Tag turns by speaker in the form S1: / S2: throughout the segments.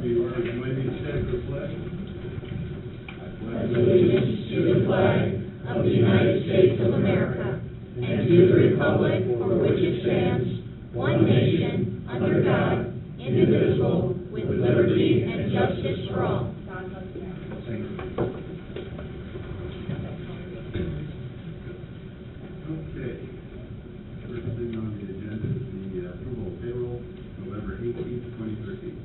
S1: Be ordered. Join me in standing for the pledge.
S2: Pledge allegiance to the flag of the United States of America and to the republic for which it stands, one nation, under God, indivisible, with liberty and justice for all.
S1: Okay. First thing on the agenda is the approval of payroll, November 18th, 2013.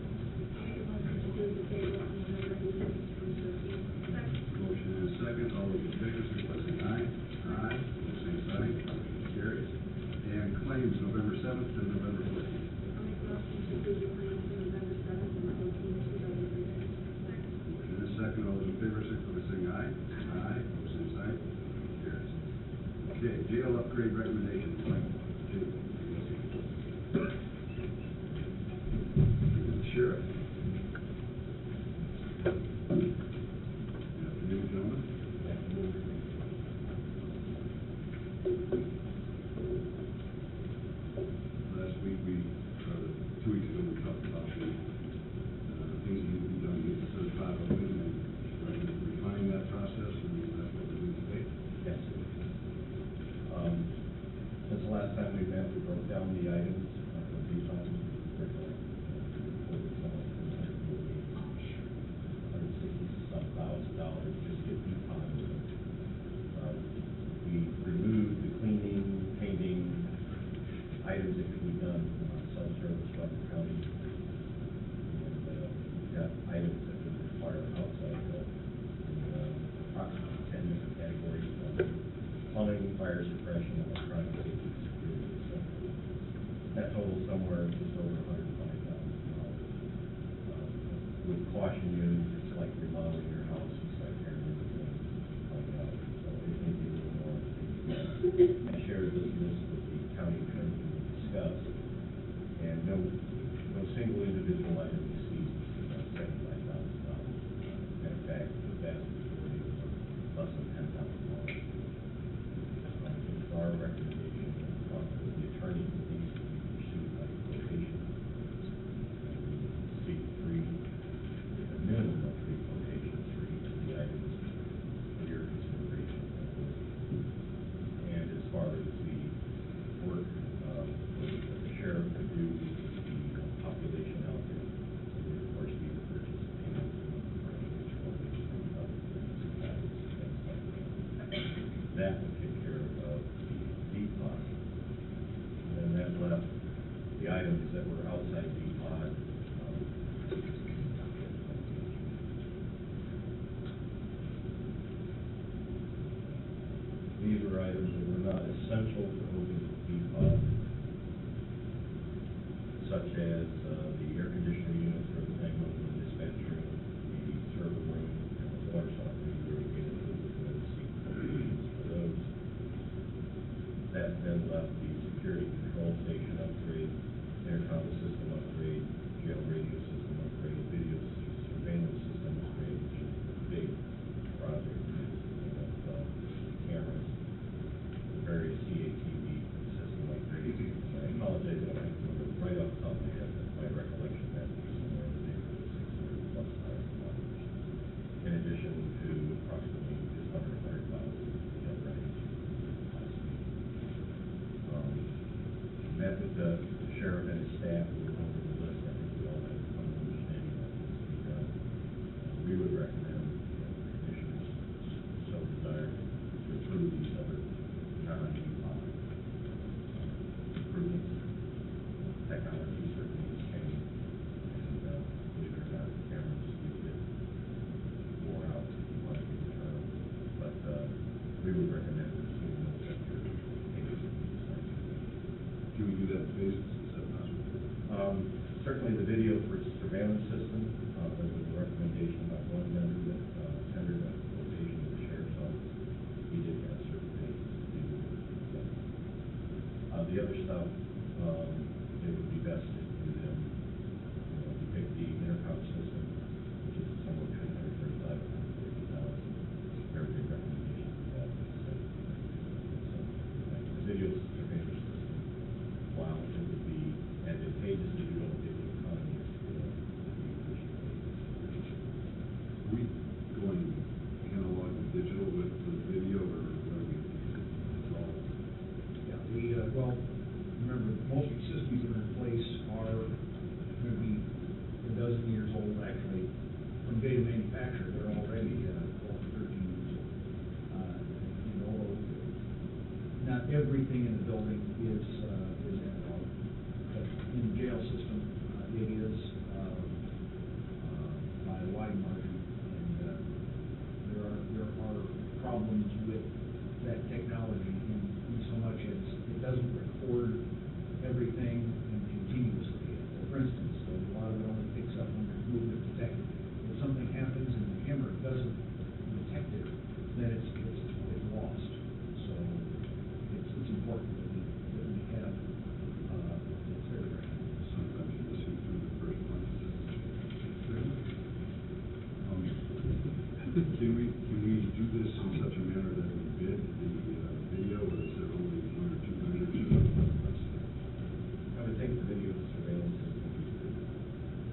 S1: Motion and a second. All those in favor, signify by saying aye. Aye. Same sign. Carries. And claims, November 7th to November 14th. Motion and a second. All those in favor, signify by saying aye. Aye. Same sign. Carries. Okay, jail upgrade recommendation. Sheriff. Good afternoon, gentlemen. Last week, 2 weeks ago, we talked about the things that need to be done to get the certified open and refine that process, and that's what we're doing today.
S3: Yes. Since the last time we met, we broke down the items from these items. $160,000 just to get deposit. We removed the cleaning, painting items that could be done self-service by the county. And we've got items that would require outside help in approximately 10 different categories: plumbing, fire suppression, electronic safety, security, and so forth. That totals somewhere just over $105,000. Would caution you, it's like remodeling your house, it's like tearing everything like that. So it may be a little more. I shared this list with the county attorney to discuss, and no single individual item exceeds $75,000. In fact, the vast majority are less than $10,000. It's our recommendation that the attorney that these to be pursued by quotation. Seek three, a minimum of 3 quotations for each of the items for your consideration. And as far as the work that the sheriff could do, the population out there, would of course be the purchase of payments that would take care of the depot. And then that left the items that were outside depot. These were items that were not essential for open depot, such as the air conditioning unit for the thing on the dispatch room, the server room, and the water softener where we get into the seat for those. That then left the security control station upgrade, intercom system upgrade, jail radio system upgrade, video surveillance system upgrade, which is a big project of cameras, various CATV system upgrades. I apologize, I don't have the number right off the top of my head, but my recollection that would be somewhere in the neighborhood of $600,000+. In addition to approximately just under $100,000 the other items last week. Met with the sheriff and his staff, we went over the list. I think we all have some understanding of what needs to be done. We would recommend, the commissioners so desire, to approve these other non-depot improvements. Technology certainly has changed, and believe it or not, the cameras do get worn out, if you want to use the term. But we would recommend pursuing those after payments of these things.
S1: Can we do that in phases? Is that possible?
S3: Certainly the video for surveillance system, there was a recommendation by one member that tendered a quotation to the sheriff's office. He did have certain things to do with it. The other stuff, it would be best if we then pick the intercom system, which is somewhere between $135,000 and $150,000. Very good recommendation for that. The video surveillance system, while it would be advantageous to do it, it would economy of scale would be appreciated.
S1: Can we do this in such a manner that we bid the video, or is there only one or two bidders?
S3: I would think the video surveillance is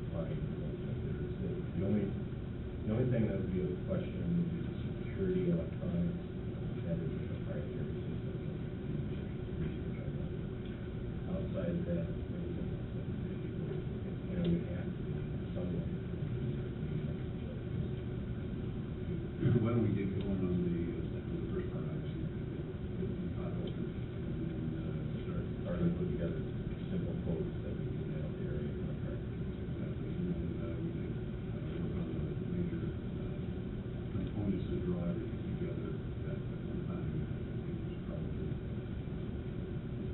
S3: fine. The only thing that would be a question would be the security electronics. That is a proprietary system. Outside of that, we have to be somewhat.
S1: Why don't we get going on the first part, obviously, get the pot open, and then
S3: Start to put together simple quotes that we can have the area contractor.
S1: exactly, and then we can work on the major components that draw everything together at one time. I think it's probably,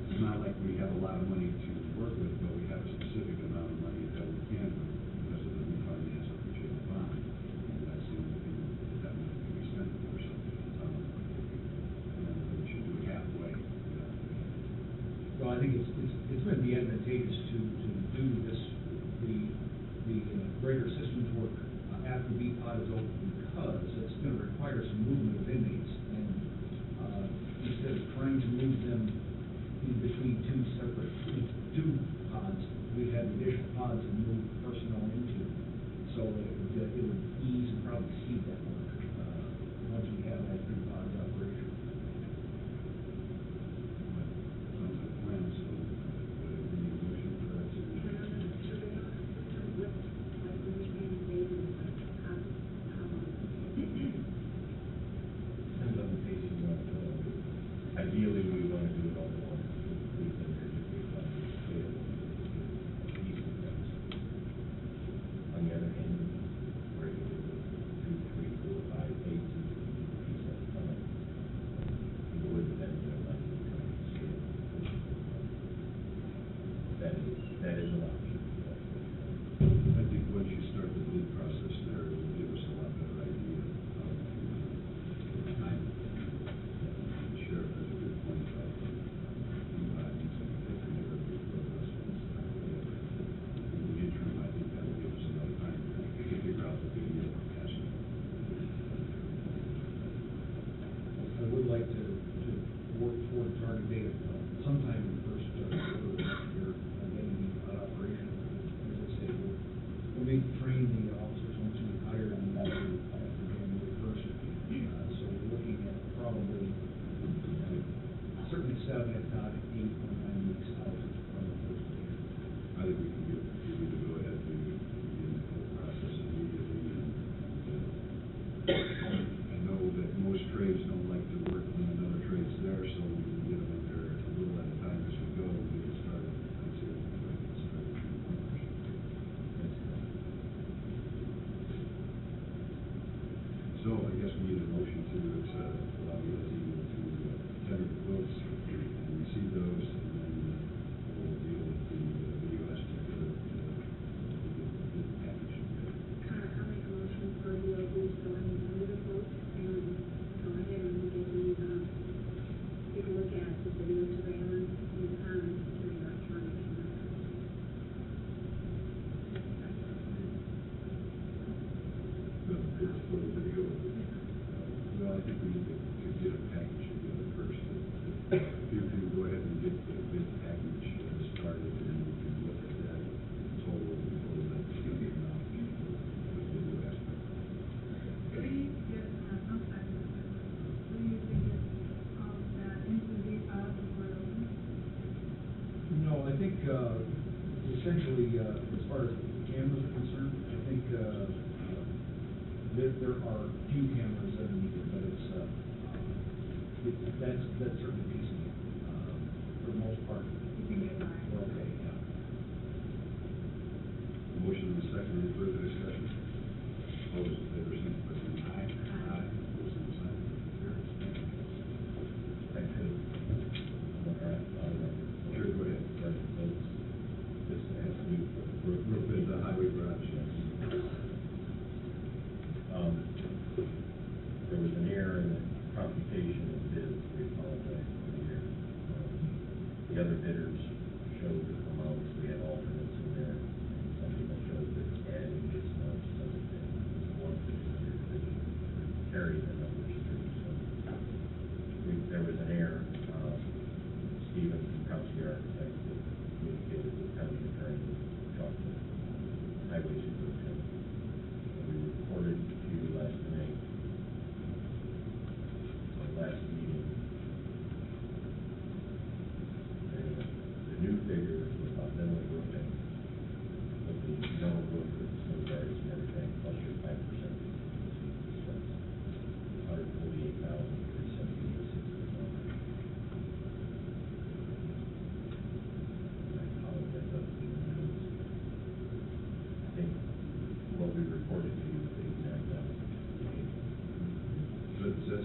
S1: it's not like we have a lot of money to work with, but we have a specific amount of money that we can do because of the refinance of the jail bond. And that's the only thing that money can be spent for something. And we should do it halfway.
S4: Well, I think it's going to be advantageous to do this, the greater systems work after BPOD is open, because it's going to require some movement of inmates. And instead of trying to move them in between two pods, we have additional pods to move personnel into. So it would ease and probably speed that work once we have that BPOD operation.
S1: Sounds like a plan, so we need a motion for that to.
S3: Depends on the pace you want to go. Ideally, we want to do it all at once. We think there's a big scale, decent things. On the other hand, we're able to do 2, 3, 4, 5, 8 pieces at a time. It would depend on how you try to scale. That is an option.
S1: I think once you start the bid process there, it will give us a lot better idea of the time. The sheriff has a good point about needs to be taken care of before the rest of us. In the interim, I think that will give us enough time to figure out the video passing.
S4: I would like to work toward target date sometime in the first quarter of next year, getting the operation. As I say, we'll need to train the officers once we hire them after January 1st. So we're looking at probably certainly 7, if not 8 or 9 weeks out from the first day.
S1: I think we can give you the go-ahead to begin the whole process immediately. And I know that most trades don't like to work when another trade's there, so we can get them in there a little at a time as we go and get it started. I'd say we can get started. So I guess we need a motion to allow the LZ to tender the quotes and receive those, and then we'll deal with the video aspect of it, the package.
S2: I'll make a motion for the LD to go ahead and do the quote and go ahead and get the, take a look at the video surveillance and, the electronic.
S1: The bids for the video. Well, I think we need to get a package together first. If you can go ahead and get the bid package started, and we can look at that total before we let the amount for the video aspect.
S5: Will you get, I'm sorry, will you get all of that into the file before it opens?
S4: No, I think essentially, as far as cameras are concerned, I think there are few cameras that are needed, but that's certainly piecemeal. For the most part,
S5: You can get by.
S4: we're okay, yeah.
S1: Motion and a second, any further discussion? All those in favor, signify by saying aye. Aye. Opposed, same sign. Carries.
S3: I could,
S1: Sure, go ahead.
S3: This has to do with
S1: Roof at the highway garage.
S3: There was an error in the computation of bids. We apologize for the error. The other bidders showed amounts, we had alternates in there. Some people showed that adding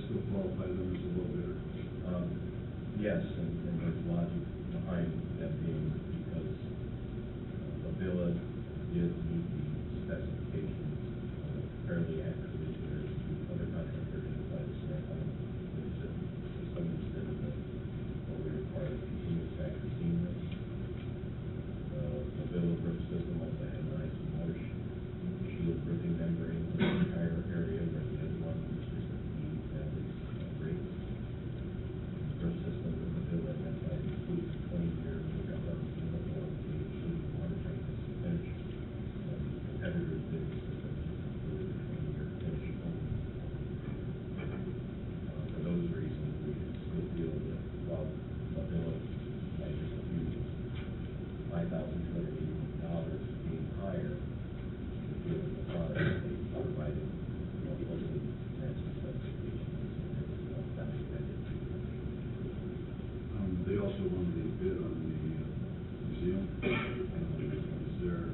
S1: still qualify them as a low bidder?
S3: Yes, and there's logic behind that being because Avila did meet the specifications fairly accurately compared to other contractors inside the Snap on the system instead of what we require of continuous factor seamless. Avila roof system also had nice water shield roofing membrane in the entire area where the other one was just rates. Roof system with Avila that includes 20-year warranty, including water tightness and finish. Competitors did the system included a 20-year finish only. For those reasons, we still feel that while Avila, by just a few $5,280 being higher, we feel that the product that they provided more closely matches the specifications and it's more value added.
S1: They also won the bid on the museum. Is there a difference there,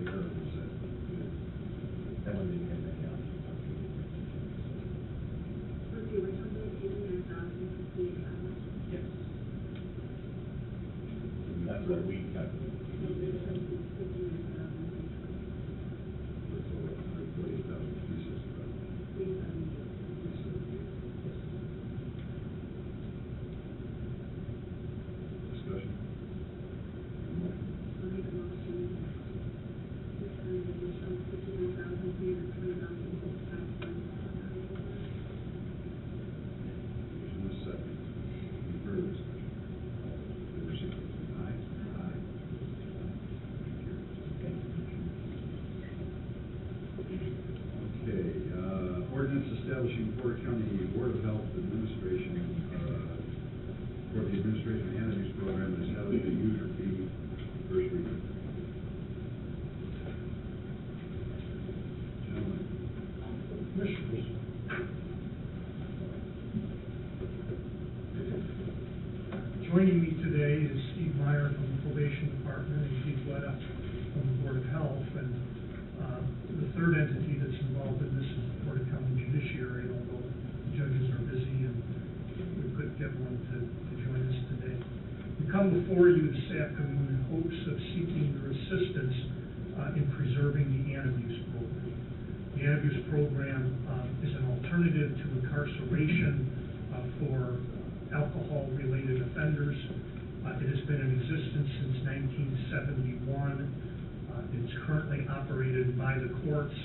S1: or is that good?
S3: That one didn't have many options.
S5: Was the original bid $89,058?
S3: Yes. That's what we calculated.
S1: That's over 148,000 pieces. Discussion?
S5: I'll make a motion to spend an additional $59,320.55.
S1: Motion is second. Any further discussion? All those in favor, say aye. Aye. Okay, ordinance establishing Porter County Board of Health Administration, for the administration of Hannah Use Program and establishing a user fee, first reading. Gentlemen.
S6: Commissioners. Joining me today is Steve Meyer from the Probation Department and Keith Wetta from the Board of Health. And the third entity that's involved in this is the Porter County Judiciary, although the judges are busy and we couldn't get one to join us today. We come before you this afternoon in hopes of seeking your assistance in preserving the anti-abuse program. The anti-abuse program is an alternative to incarceration for alcohol-related offenders. It has been in existence since 1971. It's currently operated by the courts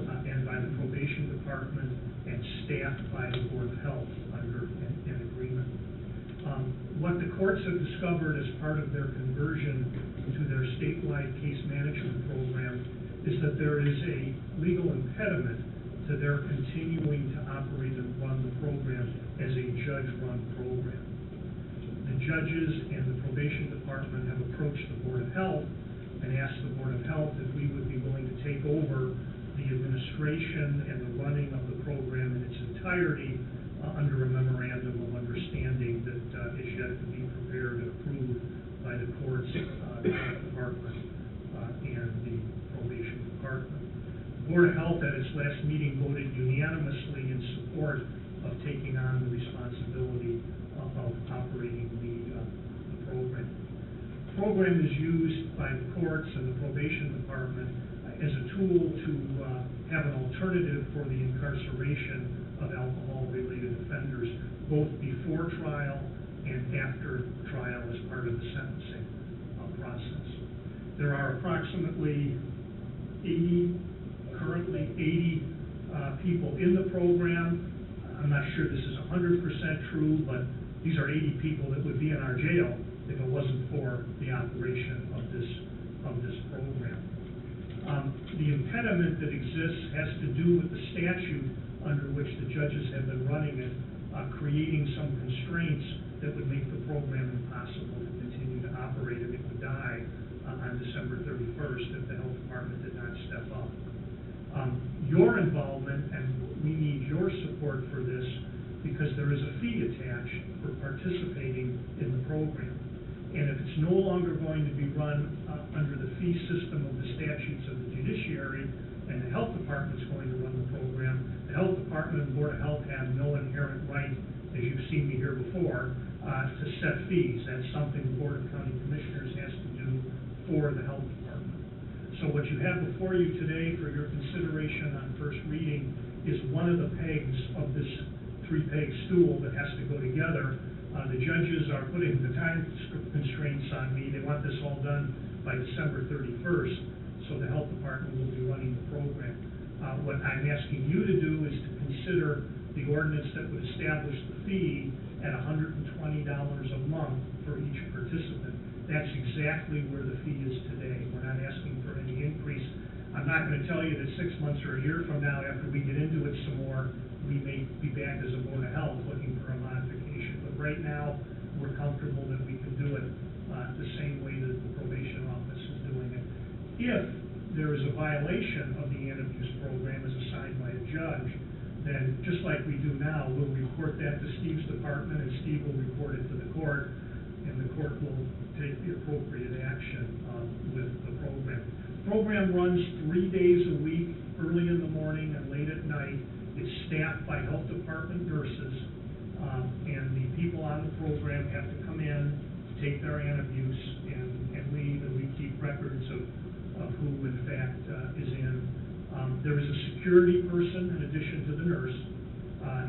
S6: and by the Probation Department and staffed by the Board of Health under an agreement. What the courts have discovered as part of their conversion to their statewide case management program is that there is a legal impediment to their continuing to operate and run the program as a judge-run program. The judges and the Probation Department have approached the Board of Health and asked the Board of Health if we would be willing to take over the administration and the running of the program in its entirety under a memorandum of understanding that is yet to be prepared and approved by the courts, the Health Department, and the Probation Department. The Board of Health at its last meeting voted unanimously in support of taking on the responsibility of operating the program. The program is used by the courts and the Probation Department as a tool to have an alternative for the incarceration of alcohol-related offenders, both before trial and after trial as part of the sentencing process. There are approximately currently 80 people in the program. I'm not sure this is 100% true, but these are 80 people that would be in our jail if it wasn't for the operation of this program. The impediment that exists has to do with the statute under which the judges have been running it, creating some constraints that would make the program impossible to continue to operate, and it would die on December 31st if the Health Department did not step up. Your involvement, and we need your support for this, because there is a fee attached for participating in the program. And if it's no longer going to be run under the fee system of the statutes of the judiciary, and the Health Department's going to run the program, the Health Department Department and Board of Health have no inherent right, as you've seen me here before, to set fees. That's something the Board of County Commissioners has to do for the Health Department. So what you have before you today for your consideration on first reading is one of the pegs of this three-peg stool that has to go together. The judges are putting the time constraints on me. They want this all done by December 31st, so the Health Department will be running the program. What I'm asking you to do is to consider the ordinance that would establish the fee at $120 a month for each participant. That's exactly where the fee is today. We're not asking for any increase. I'm not going to tell you that 6 months or a year from now, after we get into it some more, we may be back as a Board of Health looking for a modification. But right now, we're comfortable that we can do it the same way that the probation office is doing it. If there is a violation of the anti-abuse program as assigned by a judge, then just like we do now, we'll report that to Steve's department, and Steve will report it to the court, and the court will take the appropriate action with the program. The program runs 3 days a week, early in the morning and late at night. It's staffed by Health Department nurses, and the people on the program have to come in, take their anti-abuse, and leave, and we keep records of who, in fact, is in. There is a security person in addition to the nurse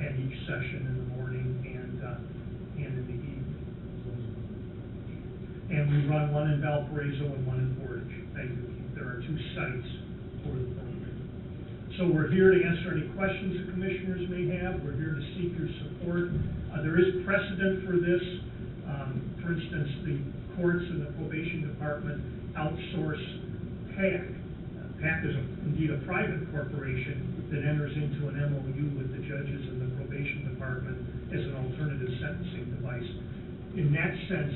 S6: at each session in the morning and in the evening. And we run one in Valparaiso and one in Portage. Thank you. There are 2 sites for the program. So we're here to answer any questions the commissioners may have. We're here to seek your support. There is precedent for this. For instance, the courts and the probation department outsource PAC. PAC is indeed a private corporation that enters into an MOU with the judges and the probation department as an alternative sentencing device. In that sense,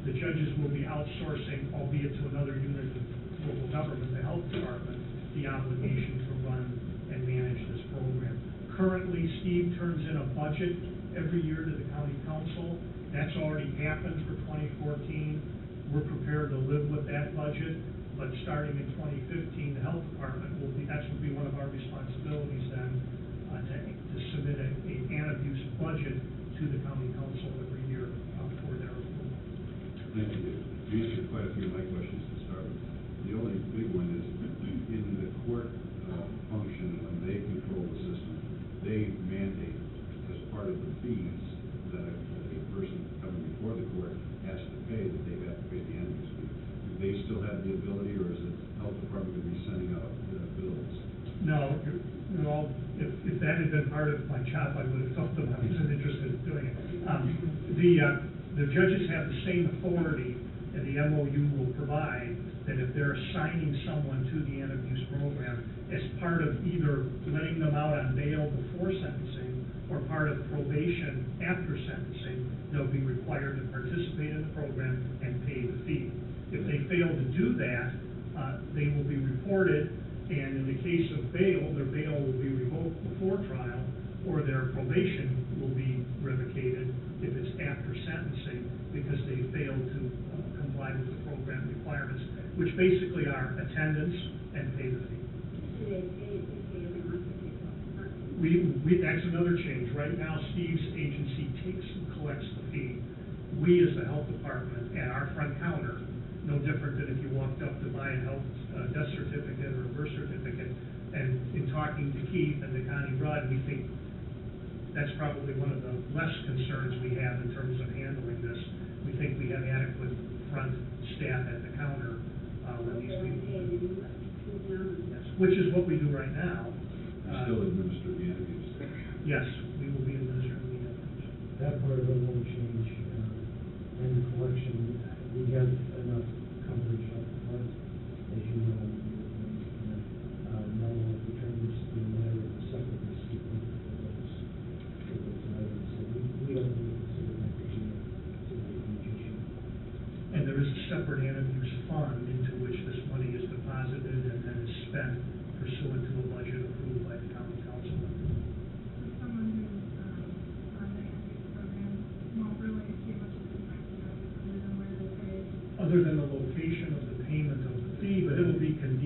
S6: the judges will be outsourcing, albeit to another unit of local government, the Health Department, the obligation to run and manage this program. Currently, Steve turns in a budget every year to the county council. That's already happened for 2014. We're prepared to live with that budget, but starting in 2015, the Health Department will be one of our responsibilities then to submit an anti-abuse budget to the county council every year for their approval.
S1: Thank you. You answered quite a few of my questions to start with. The only big one is, in the court function, when they control the system, they mandate as part of the fees that a person coming before the court has to pay, that they have to pay the annual fee. Do they still have the ability, or is the Health Department going to be sending out bills?
S6: No, if that had been part of my job, I would have told them I wasn't interested in doing it. The judges have the same authority, and the MOU will provide that if they're assigning someone to the anti-abuse program as part of either letting them out on bail before sentencing or part of probation after sentencing, they'll be required to participate in the program and pay the fee. If they fail to do that, they will be reported, and in the case of bail, their bail will be revoked before trial, or their probation will be revocated if it's after sentencing because they failed to comply with the program requirements, which basically are attendance and pay the fee. That's another change. Right now, Steve's agency takes and collects the fee. We, as the Health Department, at our front counter, no different than if you walked up to buy a death certificate or a birth certificate, and in talking to Keith and to Connie Rudd, we think that's probably one of the less concerns we have in terms of handling this. We think we have adequate front staff at the counter when these people, which is what we do right now.
S1: Still administer the anti-abuse?
S6: Yes, we will be administering the anti-abuse.
S7: That part of it won't change, and the collection, we get enough coverage up front, as you know, no one determines the matter of separately speaking for those items, so we don't really consider that to be a huge issue.
S6: And there is a separate anti-abuse fund into which this money is deposited and then is spent pursuant to a budget approved by the county council.
S5: So someone who's on the anti-abuse program won't really see much of a difference, other than where they pay.
S6: Other than the location of the payment of the fee, but it will be convenient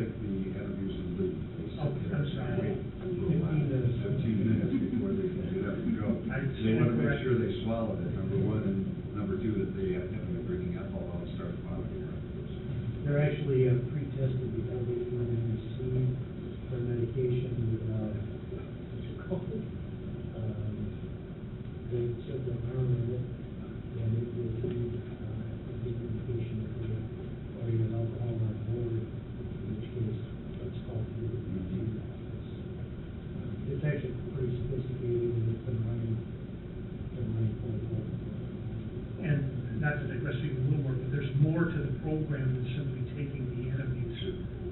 S1: take the interviews and leave.
S6: Oh, I'm sorry.
S1: Wait a little while, 15 minutes before they can get up and go.
S6: I
S1: They want to make
S6: stand
S1: sure they swallow it, number one, and number two, that they haven't been drinking alcohol and start vomiting.
S7: They're actually pre-tested before they even receive their medication without, what's it called? They set their arm in it, and it will be a big indication if they are your alcohol on board, in which case, let's call for the office. It's actually pretty sophisticated, and it's been running quite well.
S6: And not to digress even a little more, but there's more to the program than simply taking the interviews.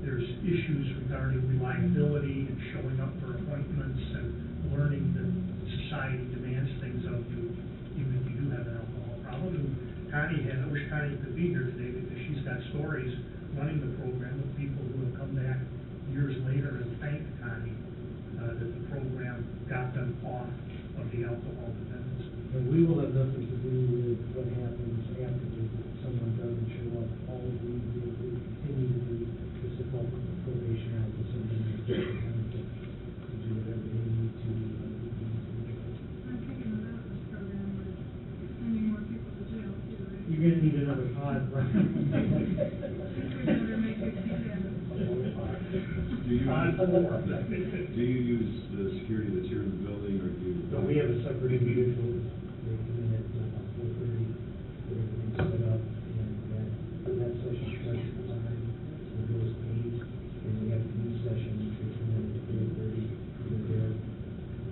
S6: There's issues regarding reliability and showing up for appointments and learning that society demands things of you, even if you do have an alcohol problem. And Connie I wish Connie could be here today because she's got stories running the program of people who have come back years later and thanked Connie that the program got them off of the alcohol dependence.
S7: And we will have nothing to do with what happens afterwards if someone doesn't show up. All we will continue to do is to help the probation office and then they get the benefit to do whatever they need to.
S5: I'm thinking about this program with sending more people to jail too, right?
S7: You're gonna need another pod, Brian.
S5: I think we better make it see that.
S1: Do you use the security that's here in the building, or do you?
S7: No, we have a separate individual, they come in at 4:30, get everything set up, and that session starts at 5, it goes to 8, and we have a new session, they come in at 4:30, we're there,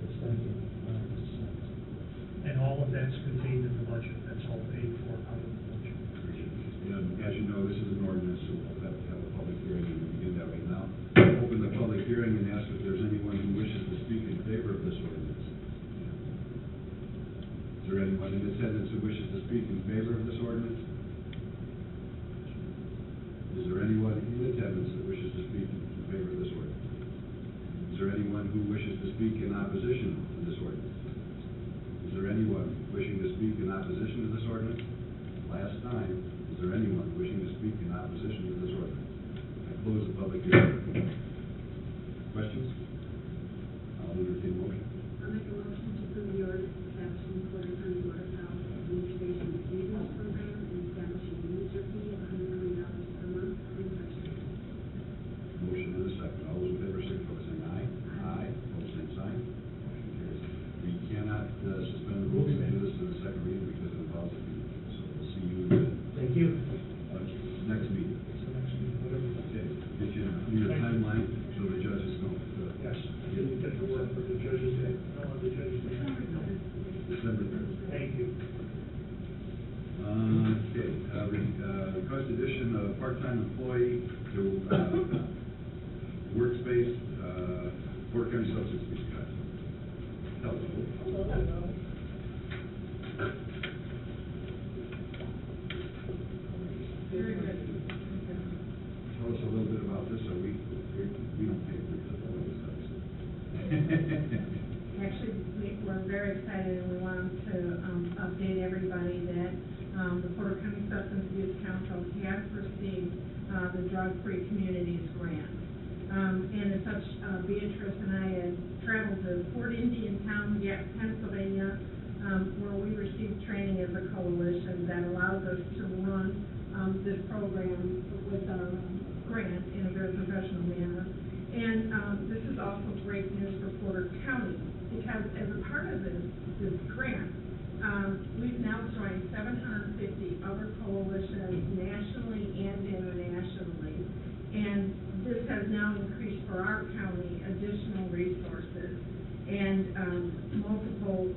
S7: extending 5 to 6.
S6: And all of that's contained in the budget, that's all paid for out of the budget.
S1: As you know, this is an ordinance, so we'll have to have a public hearing, and we begin that right now. Open the public hearing and ask if there's anyone who wishes to speak in favor of this ordinance. Is there anyone in attendance who wishes to speak in favor of this ordinance? Is there anyone in attendance that wishes to speak in favor of this ordinance? Is there anyone who wishes to speak in opposition to this ordinance? Is there anyone wishing to speak in opposition to this ordinance? Last time, is there anyone wishing to speak in opposition to this ordinance? I close the public hearing. Questions? I'll entertain a motion.
S8: I'll make a motion to approve the ordinance establishing Porter County Board of Health Administration Savings Program and establishing a user fee of $120 per month for inspection.
S1: Motion and a second. All those in favor, signify by saying aye. Aye. Opposed, same sign. Motion carries. We cannot suspend the rules and do this in the second reading because it involves a fee. So we'll see you in
S7: Thank you.
S1: next meeting. Okay, get your timeline so the judges don't.
S6: Yes, you get the word for the judges, the judges.
S1: December 3rd.
S6: Thank you.
S1: Okay, request addition of part-time employee to workspace, Porter County Substance Abuse Hello.
S5: Very good.
S1: Tell us a little bit about this, so we don't pay for this stuff.
S9: Actually, we're very excited and we want to update everybody that the Porter County Substance Abuse Council has received the Drug-Free Communities Grant. And as such, Beatrice and I had traveled to Fort Indian Town, Pennsylvania, where we received training as a coalition that allows us to run this program with our grant in a very professional manner. And this is also great news for Porter County, because as a part of this grant, we've now joined 750 other coalitions nationally and internationally. And this has now increased for our county additional resources and multiple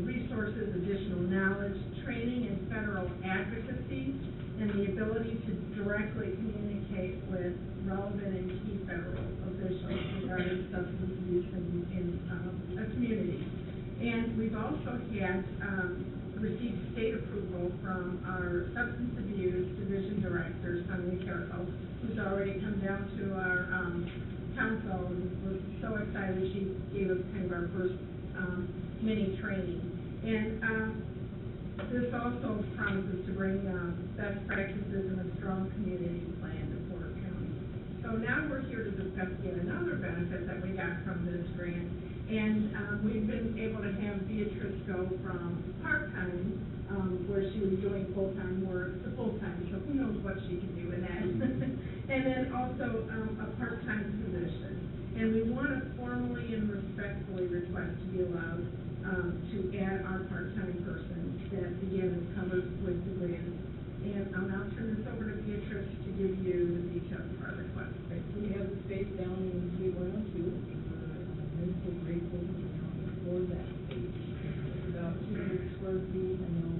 S9: resources, additional knowledge, training in federal advocacy, and the ability to directly communicate with relevant and key federal officials regarding substance abuse in a community. And we've also had received state approval from our substance abuse division director, Sonia Carroll, who's already come down to our council and was so excited. She gave us kind of our first mini training. And this also promises to bring best practices and a strong community plan to Porter County. So now we're here to discuss yet another benefit that we got from this grant. And we've been able to have Beatrice go from part-time, where she was doing full-time work, to full-time, so who knows what she can do with that. And then also a part-time position. And we want to formally and respectfully request to be allowed to add our part-time person that, again, is covered with the grant. And I'll now turn this over to Beatrice to give you the details of our request.
S10: We have the space down in Suite 102. We're so grateful to the county for that space. It's about 200 square feet. I know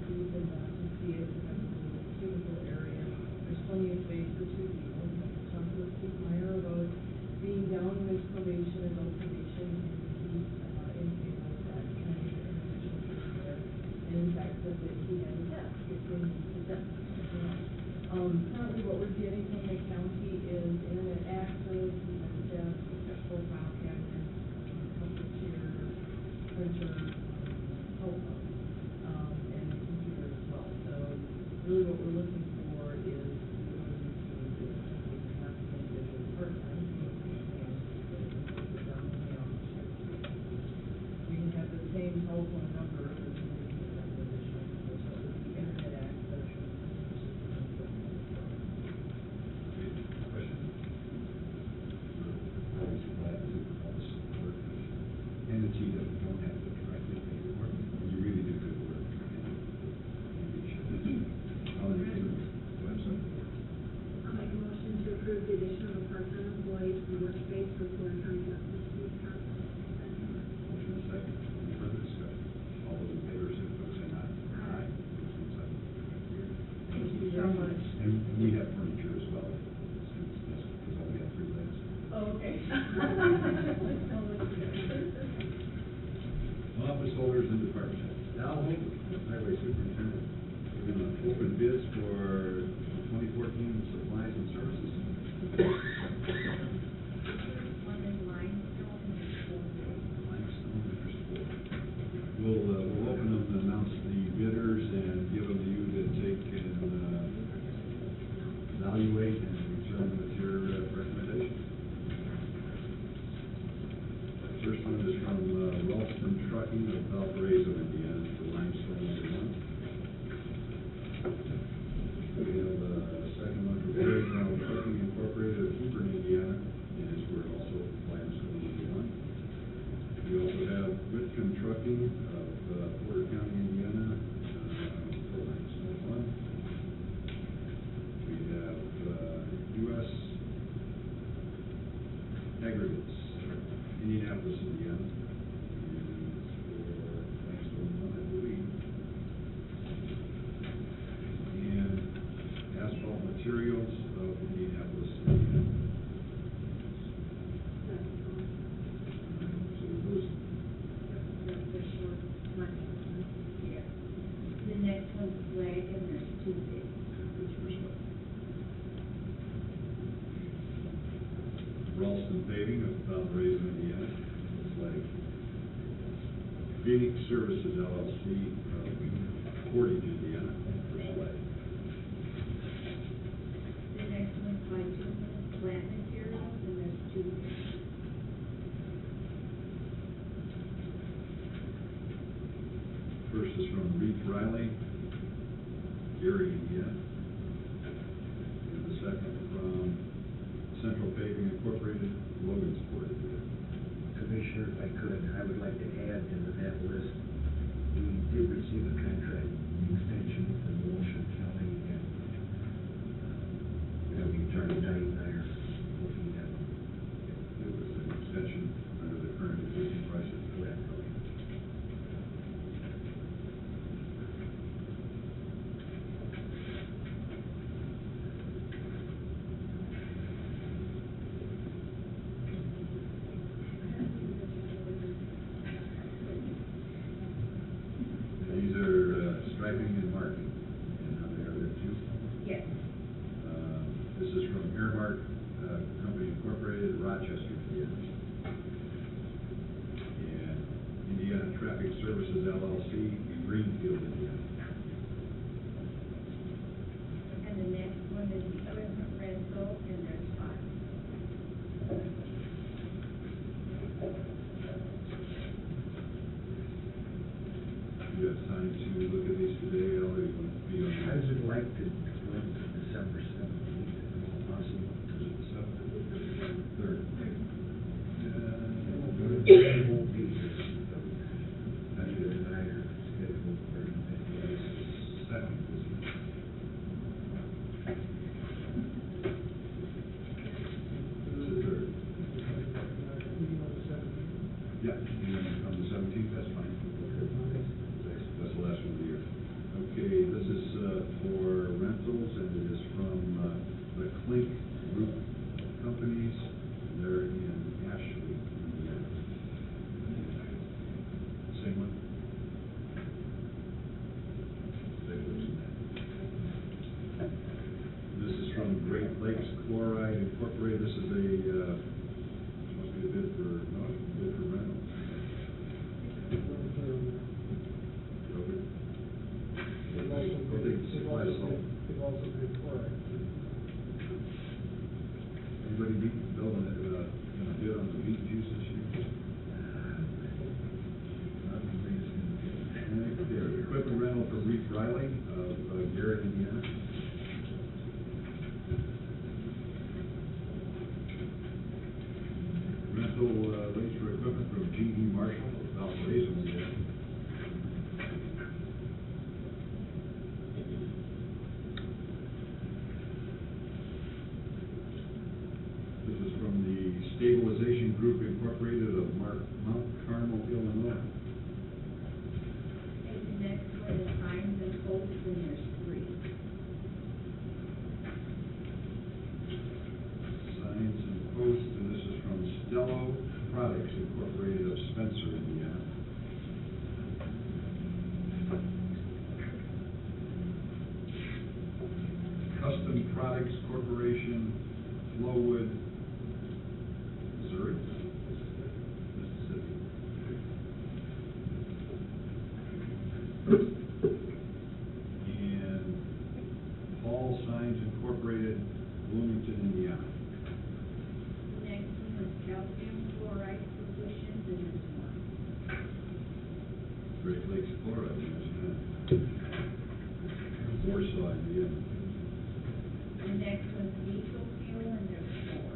S10: Steve and to see it. We have a little cubicle area. There's plenty of space for two people. We talked with Steve Meyer about being down with probation, adult probation, and he's in favor of that kind of additional space there. And in fact, said that he had a desk. It's in his desk. Currently what we're getting from the county is internet access, we have a desk, we've got 4 file cabinets, a couple of chairs, printer, telephone, and a computer as well. So really what we're looking for is the ability to have the individual part-time, we can have the same telephone number as the additional, so the internet access.
S1: Entity that we don't have to directly pay for, you really do good work. I'll entertain the website.
S8: I'll make a motion to approve the addition of a part-time employee to the workspace for Porter County Justice Youth Council.
S1: Motion is second. Any further discussion? All those in favor, signify by saying aye. Aye. Same sign.
S9: Thank you so much.
S1: And we have furniture as well, since this, because we have 3 legs.
S9: Oh, okay.
S1: Office holders and department heads. Al Holden, Highway Superintendent. We're going to open bids for 2014 supplies and services.
S8: One is limestone and
S1: Limestone, there's 4. We'll open them and announce the bidders and give them to you to take and evaluate and return with your recommendation. First one is from Ralston Trucking of Valparaiso, Indiana, for limestone #1. We have a second one from Barry Brown Trucking Incorporated of Hebron, Indiana, and it's for also limestone #1. We also have Whitcomb Trucking of Porter County, Indiana, for limestone #1. We have U.S. Aggregates, Indianapolis, Indiana, and for limestone #1, I believe. And Asphalt Materials of Indianapolis, Indiana. So those,
S8: yeah. The next one's flag, and there's 2 bids, which were short.
S1: Ralston Paving of Valparaiso, Indiana, flag. Phoenix Services LLC of Portage, Indiana, for slag.
S8: The next one's by Plant Materials, and there's 2 bids.
S1: First is from Reeve Riley, Gary, Indiana. And the second from Central Paving Incorporated, Logansport, Indiana.
S11: Commissioner, if I could, I would like to add into that list, we did receive a contract extension from Wilson County, and having Attorney Knight and I are looking at
S1: It was an extension under the current existing prices.
S11: that.
S1: These are striping and marking, and how they are there too.
S8: Yes.
S1: This is from Airmark Company Incorporated, Rochester, Indiana. And Indiana Traffic Services LLC, Greenfield, Indiana.
S8: And the next one is Equipment Rental, and there's 5.
S11: they won't be here. Anita and I are scheduled for May 2nd this week.
S1: This is third. Yeah, and on the 17th, that's fine. That's the last one of the year. Okay, this is for rentals, and it is from the Clink Group Companies. They're in Ashley, Indiana. Same one? This is from Great Lakes Chloride Incorporated. This is a, must be a bid for, no, bid for rental. Okay. What they supply us all. Anybody beat building it, bid on the beet juice this year? Okay, equipment rental for Reef Riley of Garrett, Indiana. Rental rates for equipment from G.E. Marshall of Valparaiso, Indiana. This is from the Stabilization Group Incorporated of Mount Carmel, Illinois.
S2: And the next one is signs and posts, and there's 3.
S1: Signs and posts, and this is from Stello Products Incorporated of Spencer, Indiana. Custom Products Corporation, Flowwood, Missouri, Mississippi. And Paul Signs Incorporated, Bloomington, Indiana.
S2: The next one is calcium chloride solutions, and there's 1.
S1: Great Lakes Chloride, Warsaw, Indiana.
S2: The next one's diesel fuel, and there's 4.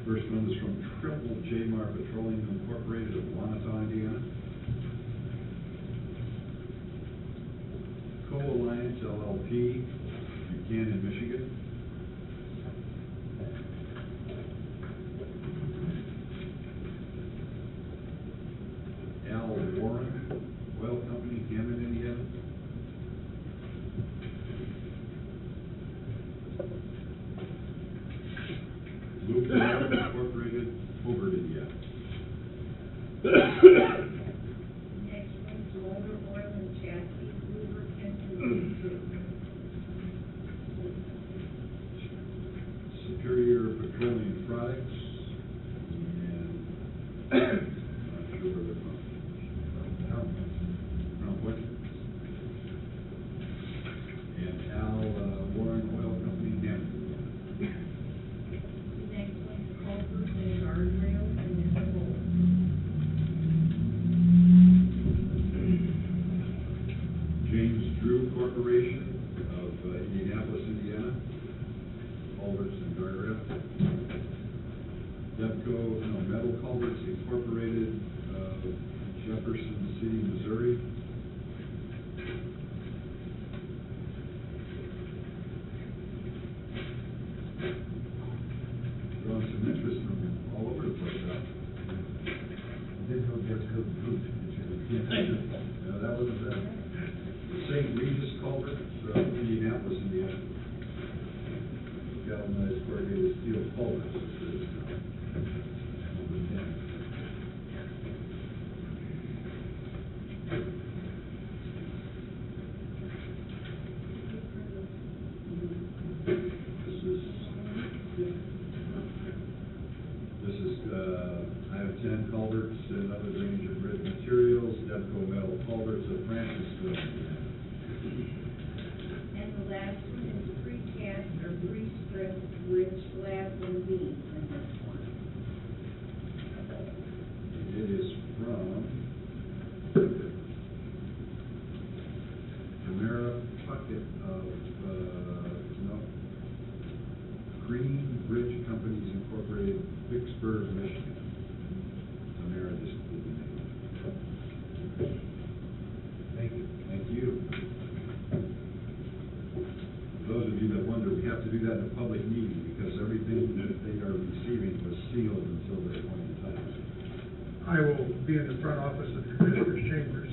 S1: First one is from Triple J-Mar Petroleum Incorporated of Wanata, Indiana. Co-Alliance LLP, Buchanan, Michigan. Al Warren Oil Company, Hammond, Indiana. Luke Oil Incorporated, Hobart, Indiana.
S2: Next one's motor oil and chassis lubricants, and there's 2.
S1: Superior Petroleum Products, and not sure where they're from. From what? And Al Warren Oil Company, Hammond.
S2: The next one's culvert and guardrails, and there's 4.
S1: James Drew Corporation of Indianapolis, Indiana. Culverts and guardrail. Debco Metal Culverts Incorporated of Jefferson City, Missouri. Drawing some interest from all over the place out.
S11: Didn't know that's good fruit, did you?
S1: No, that wasn't that. St. Regis Culverts, Indianapolis, Indiana. Galvanized corrugated steel culverts. This is number 10. This is I have 10 culverts and other range of bridge materials, Debco Metal Culverts of Francisville.
S2: And the last one is precast or pre-stressed bridge slabs and beams.
S1: Pittsburgh, Michigan. Tamara just did the name.
S4: Thank you.
S1: Thank you. For those of you that wonder, we have to do that in a public meeting because everything that they are receiving was sealed until their appointed time.
S6: I will be in the front office of the Commissioner's Chambers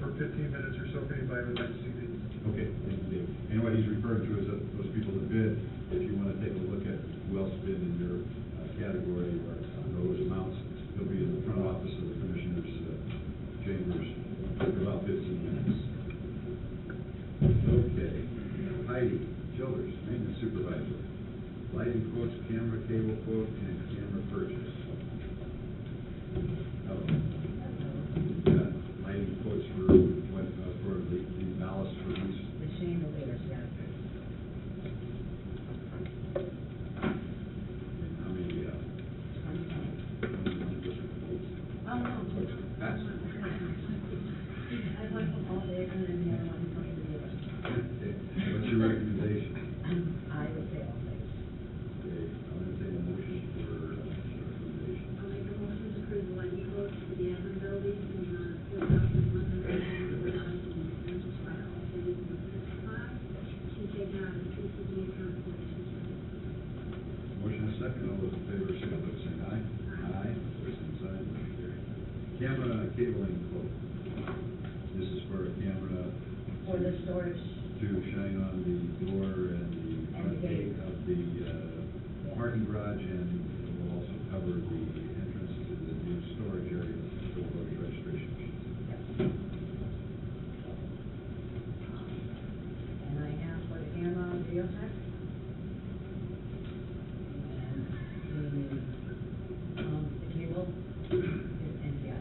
S6: for 15 minutes or so, if anybody would like to see these.
S1: Okay, thank you, Dave. And what he's referring to is that those people that bid, if you want to take a look at who else bid in your category or those amounts, they'll be in the front office of the Commissioner's Chambers for about 15 minutes. Okay, Heidi Childers, Maintenance Supervisor. Lighting quotes, camera, cable quote, and camera purchase. Hello. Got lighting quotes for what, for the ballast for these?
S2: The chandeliers, yeah.
S1: How many,
S2: Oh, no.
S1: That's.
S2: I'd like them all there and then the other one for the other.
S1: What's your recommendation?
S2: I would say all six.
S1: Okay, I'll entertain a motion for recommendation.
S8: I'll make a motion to approve the lighting quotes for the admin building in the $4,194 and justify all figures in the supply to take out the PCD account for the
S1: Motion is second, all those in favor, signify by saying aye. Aye. Opposed, same sign, motion carried. Camera cabling quote. This is for a camera
S2: For the storage.
S1: to shine on the door and the front gate of the parking garage, and it will also cover the entrance to the new storage area for the voter registration machines.
S2: And I have for the camera, video tech. And the cable is NCI.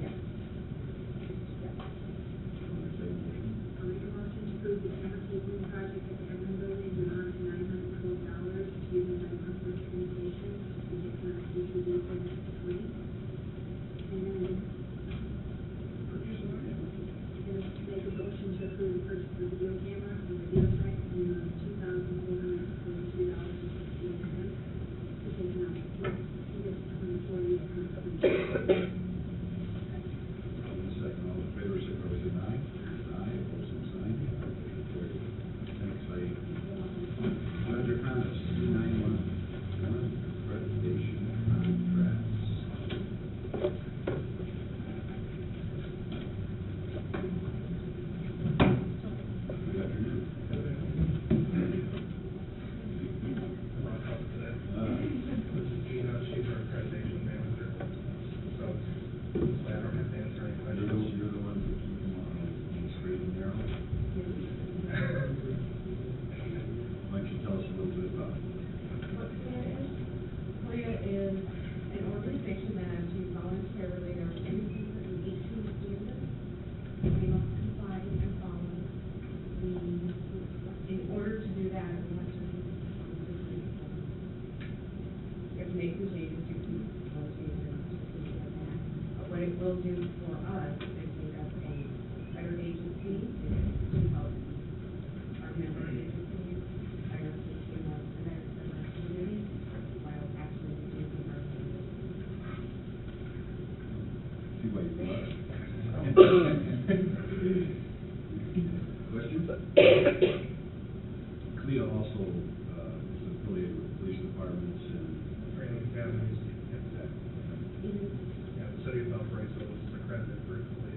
S2: Yeah.
S1: I'll entertain a motion.
S8: I'll make a motion to approve the camera cabling project at the admin building in the amount of $912 using by Northwest Communications to take out the PCD for the 20. And
S1: Purchase of camera.
S8: make a motion to approve the purchase of the video camera from the video tech in the amount of $2,442.68 to take out this 24-year contract.
S1: Second, all in favor, signify by saying aye. Aye, opposed, same sign. Motion carried. Thanks, Heidi. Judge O'Connor, C911 accreditation contracts. Good afternoon.
S12: This is Gina, she's our accreditation manager. So, I don't have to answer any questions.
S1: You're the ones that keep them on the straight and narrow. Why don't you tell us a little bit about it?
S9: What CLIA is? CLIA is an organization that actually voluntarily, there are 218 standards. We must comply and follow. In order to do that, we have to make the changes to keep policies and things like that. But what it will do for us is make us a better agency to help our member agencies, our system of the community, while actually reducing our standards.
S1: See why you are. Questions? CLIA also is affiliated with police departments and
S12: Training academies, and, yeah, the city of Valparaiso is accredited for CLIA.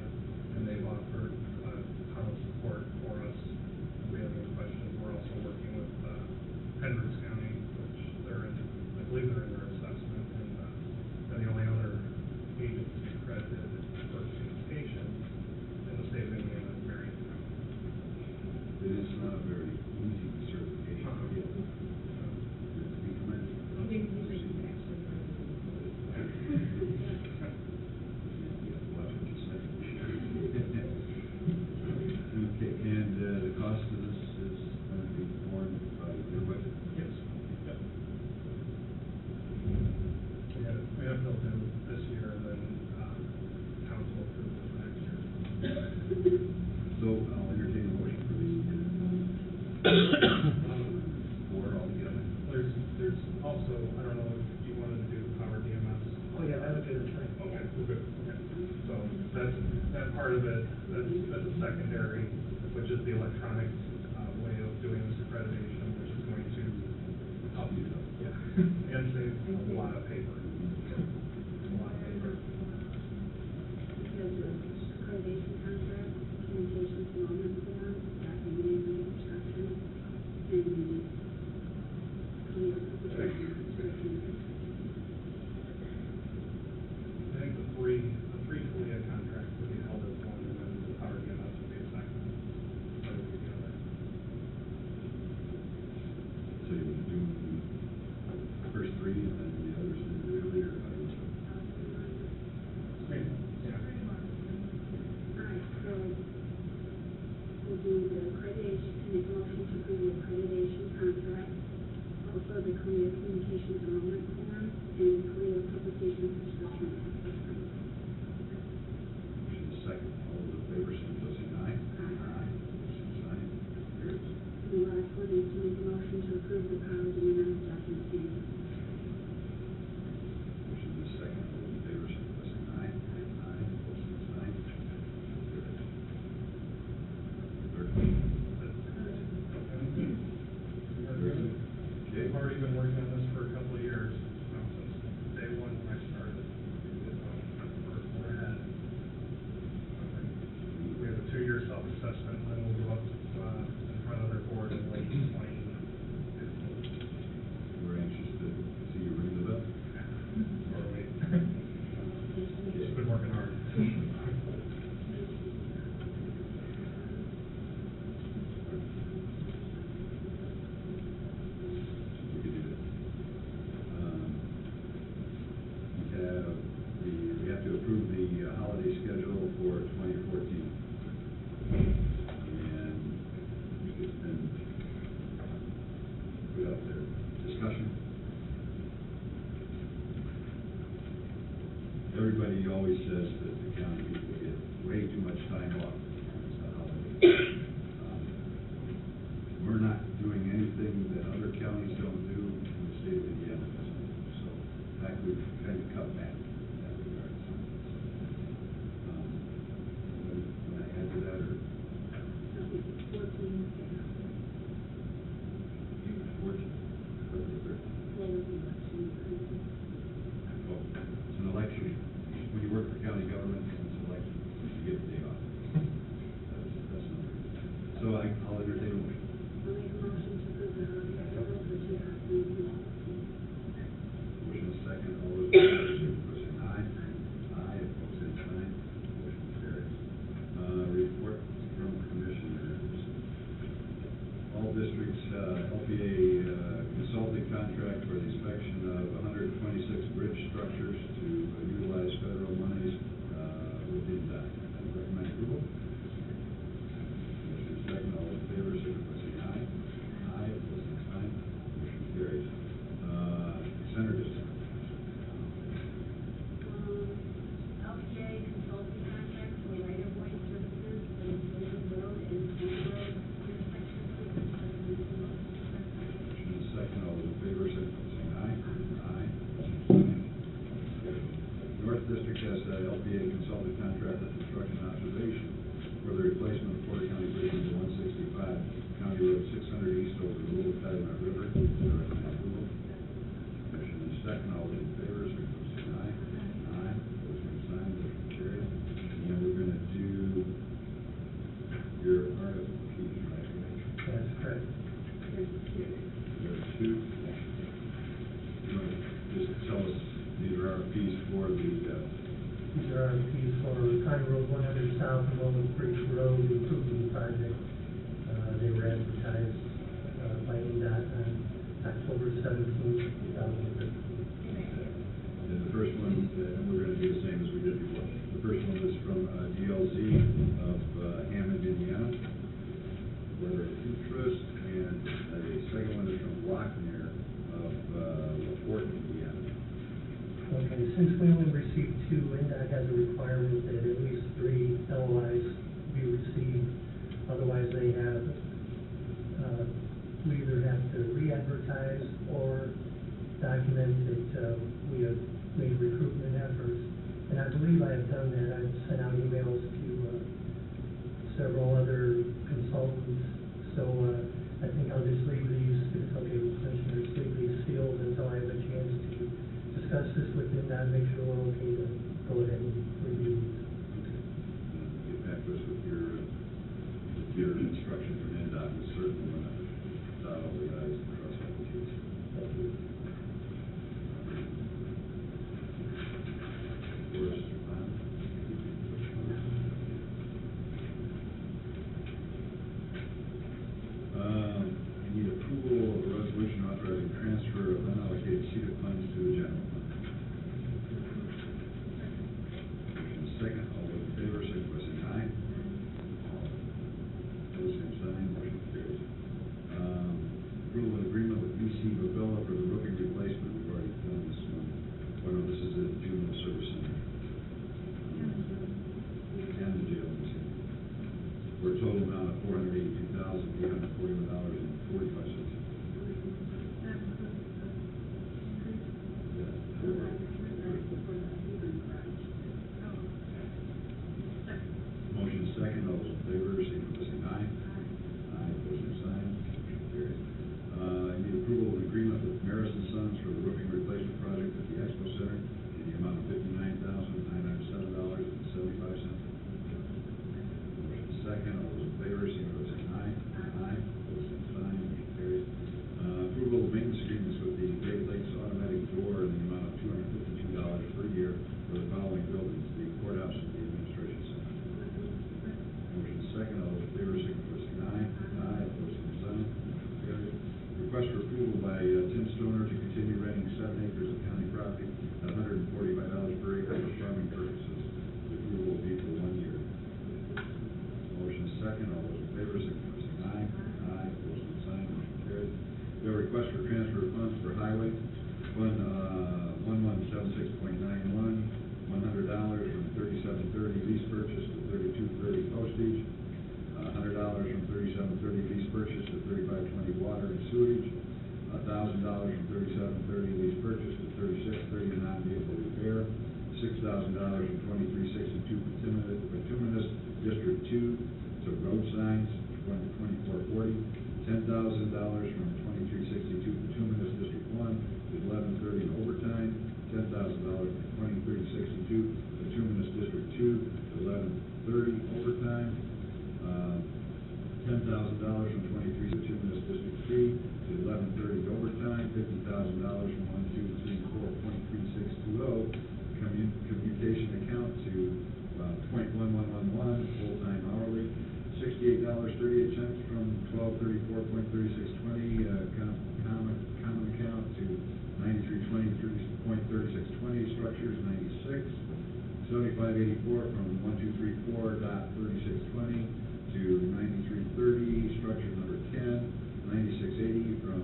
S12: Also, I don't know if you wanted to do Power DMS.
S6: Oh, yeah, that would be the thing.
S12: Okay, we're good, okay. So that part of it, that's a secondary, which is the electronic, way of doing this accreditation, which is going to help you, yeah, and save a lot of paper. A lot of paper.
S8: Because the accreditation contract, communications enrollment form, documenting the instruction, and the clear application instructions.
S12: I think the three CLIA contracts would be held as one, and then the Power DMS would be a second. So it would be the other.
S1: So you would do the first three and then the others individually, or how do you?
S12: Yeah.
S8: All right, so we'll do the accreditation, make a motion to approve the accreditation contract, also the Korea Communications Enrollment Form, and Korea Publication Instruction.
S1: Motion is second. All those in favor, signify by saying aye. Aye. Same sign. Carries.
S8: And the last one is to make a motion to approve the Power DMS documentation.
S1: Motion is second. All those in favor, signify by saying aye. Aye. Same sign. Carries. Third. Okay.
S12: I've already been working on this for a couple of years, since day one when I started. We're ahead. We have a 2-year self-assessment, and then we'll go up, in front of their board in late 2015.
S1: We're anxious to see you ring the bell.
S12: Or wait. Just been working hard.
S1: We could do that. We have to approve the holiday schedule for 2014. And it's been put out there. Discussion? Everybody always says that the county people get way too much time off as the holiday. We're not doing anything that other counties don't do in the state of Indiana. So, in fact, we've kind of cut back in that regard. When I add to that, or 14, or the 13. Oh, it's an election. When you work for county government, it's an election. You get the day off. That's not good. So I'll entertain a motion.
S8: I'll make a motion to approve the holiday schedule for 2014.
S1: Motion is second. All those in favor, signify by saying aye. Aye. Opposed, same sign. Motion carries. Report from commissioners. All districts, LPA consulting contract for the inspection of 126 bridge structures to utilize federal monies within that. Recommend approval. Motion is second. All in favor, signify by saying aye. Aye. Opposed, same sign. Motion carries. Center district.
S8: LPA consulting contract for right-of-way services for the Cleveland Road and County Road intersection improvements.
S1: Motion is second. All those in favor, signify by saying aye. Aye. Opposed, same sign. North District has LPA consulting contract for construction observation for the replacement of Porter County Bridge number 165, County Road 600 east over the Little Calumet River. Recommend approval. Motion is second. All those in favor, signify by saying aye. Aye. Opposed, same sign. Motion carries. And we're going to do your RFPs, right?
S6: That's correct.
S1: There are two. You want to just tell us, these are RFPs for the,
S6: These are RFPs for County Road 100 South and Willow Creek Road improvement project. They were advertised by NDOT on October 17th, 2013.
S1: and the first one, we're going to do the same as we did before. The first one is from DLZ of Hammond, Indiana, for their interest, and the second one is from Lochner of LaPorte, Indiana.
S6: Okay, since we only received two, NDOT has a requirement that at least 3 LOIs be received. Otherwise, they have, we either have to re-advertise or
S7: document that we have made recruitment efforts. And I believe I have done that. I've sent out emails to several other consultants. So I think I'll just leave these, if it's okay with commissioners, leave these sealed until I have a chance to discuss this with them and make sure we're okay to go ahead and review these.
S1: Get back to us with your instruction from NDOT, we certainly want to dot all the i's and cross all the t's.
S7: Thank you.
S1: Forrest, Ron? I need approval of a resolution authorizing transfer of unallocated CEDA funds to the general fund. Motion second, all those in favor, signify by saying aye. Opposed, same sign, motion carries. Approval of agreement with BC Vavella for the roofing replacement, we've already done this one. Oh no, this is the juvenile service center. And the jail, for a total amount of $482,841.45. Motion second, all those in favor, signify by saying aye. Aye, opposed, same sign, motion carries. I need approval of agreement with Maris and Sons for the roofing replacement project at the Expo Center in the amount of $59,907.75. Motion second, all those in favor, signify by saying aye. Aye, opposed, same sign, motion carries. Approval of maintenance agreements with the Great Lakes Automatic Door in the amount of $252 per year for the following buildings, the courthouse and the administration center. Motion second, all those in favor, signify by saying aye. Aye, opposed, same sign, motion carries. Request for approval by Tim Stoner to continue renting 7 acres of county property at $145 per acre for farming purposes. The approval will be for 1 year. Motion second, all those in favor, signify by saying aye. Aye, opposed, same sign, motion carries. We have a request for transfer of funds for highway, fund 1176.91, $100 from 3730 lease purchase to 3230 postage, $100 from 3730 lease purchase to 3520 water and sewage, $1,000 from 3730 lease purchase to 3630 non-vehicle repair, $6,000 from 2362 bituminous District 2 to road signs, 2440, $10,000 from 2362 bituminous District 1 to 1130 overtime, $10,000 from 2362 bituminous District 2 to 1130 overtime, $10,000 from 23 bituminous District 3 to 1130 overtime, $50,000 from 1234.3620 commutation account to .1111 full-time hourly, $68.38 from 1234.3620 common account to 9320.3620 structures 96, $75.84 from 1234.3620 to 9330 structure number 10, $96.80 from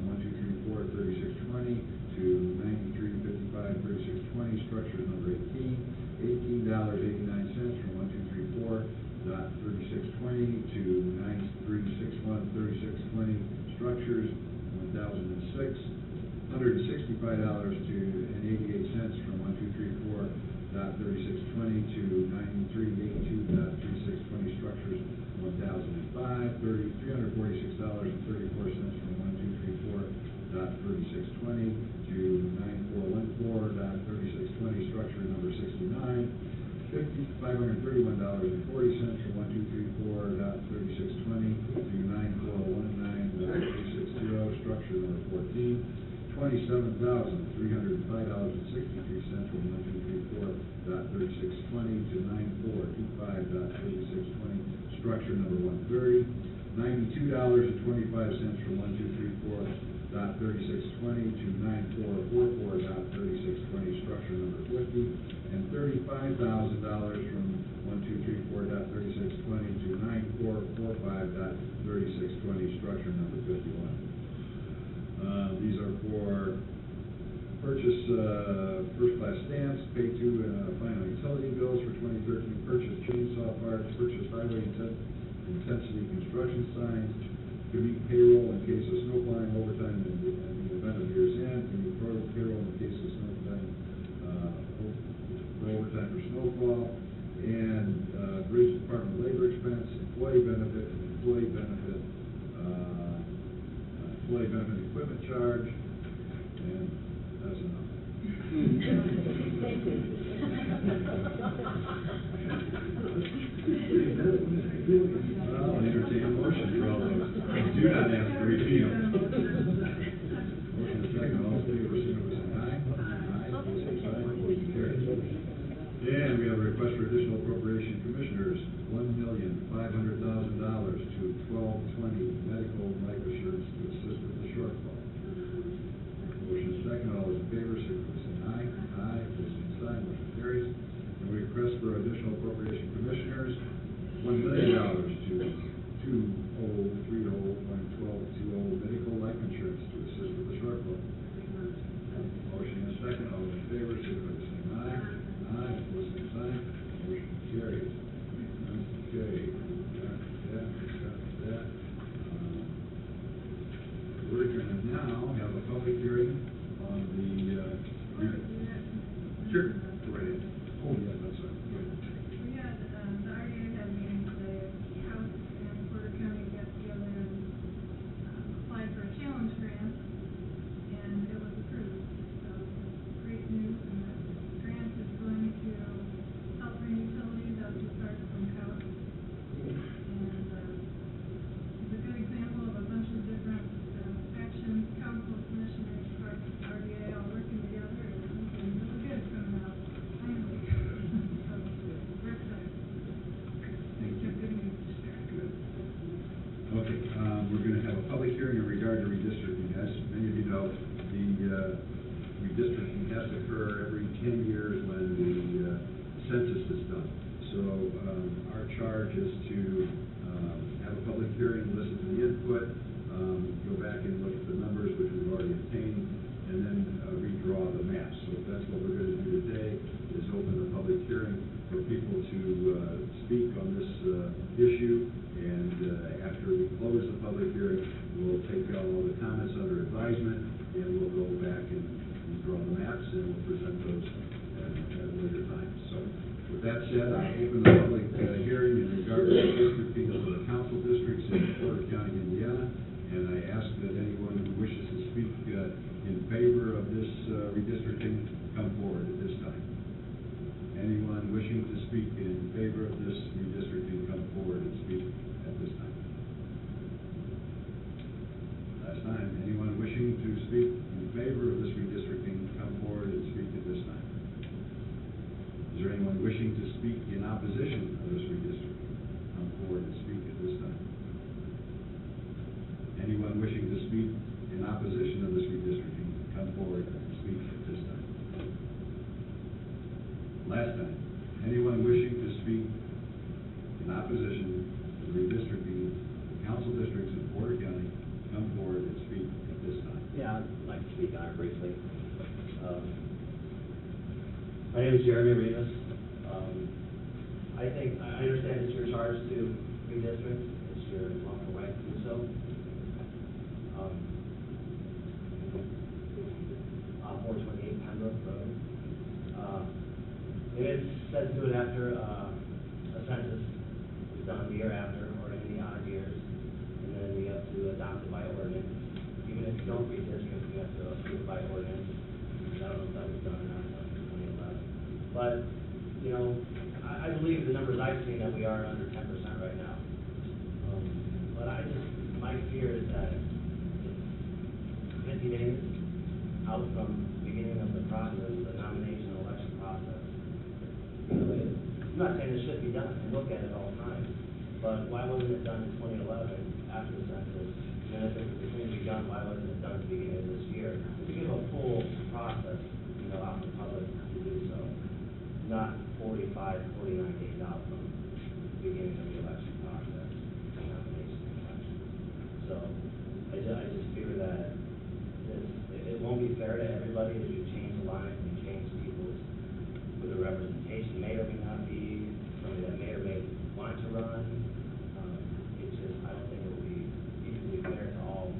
S1: 1234.3620 to 9355.3620 structure number 18, $18.89 from 1234.3620 to 9361.3620 structures 1006, $165.88 from 1234.3620 to 9382.3620 structures 1005, $346.34 from 1234.3620 to 9414.3620 structure number 69, $531.40 from 1234.3620 to 9419.360 structure number 14, $27,305.63 from 1234.3620 to 9425.3620 structure number 130, $92.25 from 1234.3620 to 9444.3620 structure number 50, and $35,000 from 1234.3620 to 9445.3620 structure number 51. These are for purchase first-class stamps, pay to final utility bills for 2013, purchase chainsaw parts, purchase highway intensity construction signs, to meet payroll in case of snow plowing overtime in the event of year's end, to meet payroll do not ask to repeat them. Motion is second, all in favor, signify by saying aye. Aye, opposed, same sign, motion carries. And we have a request for additional appropriation, Commissioners, $1,500,000 to 1220 medical life assurance to assist with the shortfall. Motion is second, all those in favor, signify by saying aye. Aye, opposed, same sign, motion carries. And we request for additional appropriation, Commissioners, $1 million to 2030-11220 medical life insurance to assist with the shortfall. Motion is second, all those in favor, signify by saying aye. Aye, opposed, same sign, motion carries. Okay, got that. We're gonna now have a public hearing on the, sure, go right ahead. Oh, yeah, that's right, go ahead.
S5: We had, the RDA had a meeting today, House and Porter County got together and applied for a challenge grant, and it was approved. So, great news, and that grant is going to help bring utilities up to start from Coast. And, it's a good example of a bunch of different, actions, council, commissioners, parks, RDA, all working together, and something really good coming out, finally. So, we're excited. Thank you, good news to share.
S1: Good. Okay, we're gonna have a public hearing in regard to redistricting. As many of you know, the redistricting has to occur every 10 years when the census is done. So our charge is to have a public hearing, listen to the input, go back and look at the numbers which we've already obtained, and then redraw the maps. So that's what we're going to do today, is open the public hearing for people to speak on this issue. And after we close the public hearing, we'll take all the comments under advisement, and we'll go back and draw the maps, and we'll present those at a later time. So with that said, I open the public hearing in regard to the districting of the council districts in Porter County, Indiana. And I ask that anyone who wishes to speak in favor of this redistricting come forward at this time. Anyone wishing to speak in favor of this redistricting come forward and speak at this time. Last time, anyone wishing to speak in favor of this redistricting come forward and speak at this time. Is there anyone wishing to speak in opposition of this redistricting? Come forward and speak at this time. Anyone wishing to speak in opposition of this redistricting, come forward and speak at this time. Last time, anyone wishing to speak in opposition to the redistricting of council districts in Porter County, come forward and speak at this time.
S13: Yeah, I'd like to speak on it briefly. My name is Jeremy Rivas. I understand it's your charge to redistrict. It's your lawful right to do so. 428 Pembroke Road. It says do it after a census is done the year after, or in the odd years, and then we have to adopt it by ordinance. Even if you don't redistrict, you have to approve it by ordinance. I don't know if that was done or not in 2011. But, you know, I believe the numbers I've seen that we are under 10% right now. But my fear is that it's 50 days out from the beginning of the process, the nomination and election process. You know, I'm not saying it should be done, and look at it all the time, but why wasn't it done in 2011 after the census? And if it was going to be done, why wasn't it done at the beginning of this year? To give a full process, you know, out to the public to do so, not 45, 49 days out from the beginning of the election process, the nomination and election. So I just fear that it won't be fair to everybody as you change the lines and you change people's with the representation. May or may not be somebody that may or may want to run. It's just, I don't think it will be equally fair to all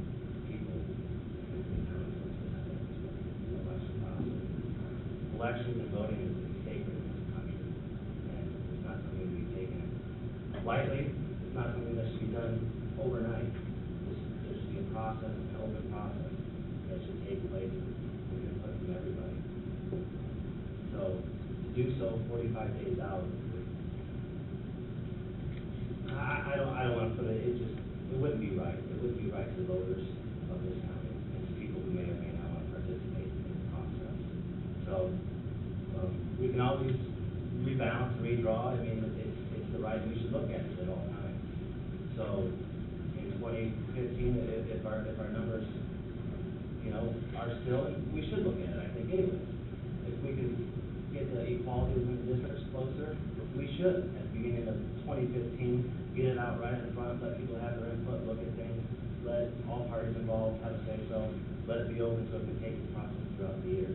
S13: people in terms of the election process. Elections and voting is sacred in this country, and it's not something to be taken lightly. It's not something that should be done overnight. There should be a process, an open process that should take place with input from everybody. So to do so 45 days out, I don't want to put it. It just with would be right. It would be right to the voters of this county and to people who may or may not want to participate in the process. So, we can always rebalance, redraw. I mean, it's the right, we should look at it at all times. So, in 2015, if our numbers, you know, are still, we should look at it, I think, anyways. If we can get the equality within the districts closer, we should, at the beginning of 2015, get it out right in front, let people have their input, look at things, let all parties involved have a say-so, let it be open so it can take the process throughout the year,